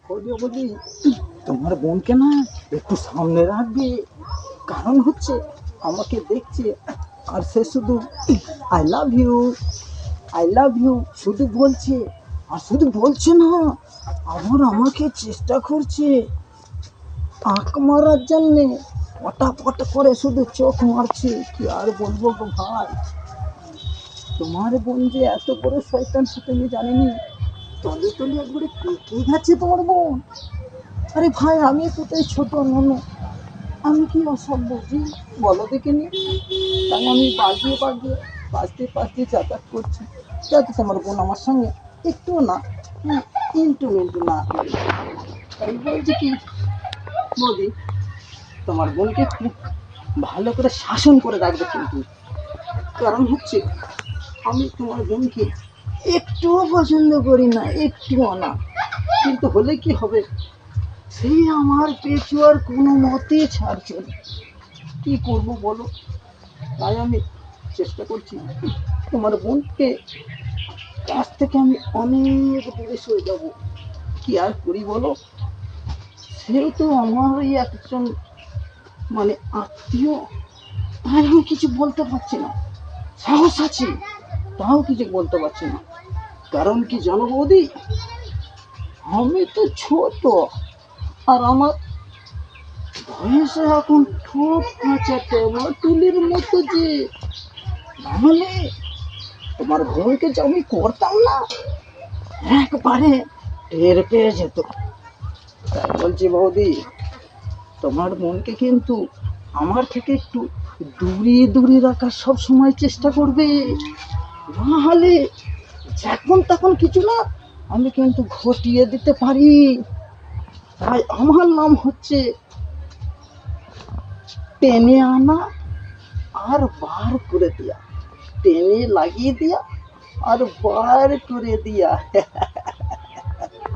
বৌদি বৌদি, তোমার বোনকে না একটু সামনে রাখবে। কারণ হচ্ছে আমাকে দেখছে আর সে শুধু I love you, I love you শুধু বলছে। আর শুধু বলছে না, আবার আমাকে চেষ্টা করছে আঁক মারার জন্যে। পটাপট করে শুধু চোখ মারছে। কি আর বলবো গো ভাই, তোমার বোন যে এত বড় শয়তান সেটা আমি জানিনি। তলে তলে একবারে পেকে গেছে তোমার বোন। আরে ভাই, আমি কোথায় ছোট ননু, আমি কি ওসব বুঝি বলো দেখিনি? তাই আমি বাজতে যাতায়াত করছি, যাতে তোমার বোন আমার সঙ্গে একটুও না ইন্টু মিন্টু না করে। তাই বলছি কি বৌদি, তোমার বোনকে খুব ভালো করে শাসন করে রাখবে কিন্তু। কারণ হচ্ছে আমি তোমার বোনকে একটুও পছন্দ করি না, একটুও না। কিন্তু হলে কি হবে, সেই আমার পেছু আর কোনো মতেই ছাড়ছে না। কি করবো বলো? তাই আমি চেষ্টা করছি তোমার বোনকে কাছ থেকে আমি অনেক দূরে সরে যাবো। কি আর করি বলো? সেও তো আমারই একজন মানে আত্মীয়। তাই আমি কিছু বলতে পারছি না। সাহস আছে, তাও কিছু বলতে পারছি না। কারণ কি জানো বৌদি, আমি তো ছোট, আর আমার বয়সে এখন ঠোঁট কাঁচাতে তুলির মতো যে, নাহলে তোমার বোনকে যে আমি করতাম না, একবারে টের পেয়ে যেত। তাই বলছি বৌদি, তোমার বোনকে কিন্তু আমার থেকে একটু দূরে দূরে রাখার সব সময় চেষ্টা করবে। নাহলে যখন তখন কিছু না আমি কিন্তু ঘটিয়ে দিতে পারি। তাই আমার নাম হচ্ছে টেনে আনা আর বার করে দিয়া, টেনে লাগিয়ে দিয়া আর বার করে দিয়া।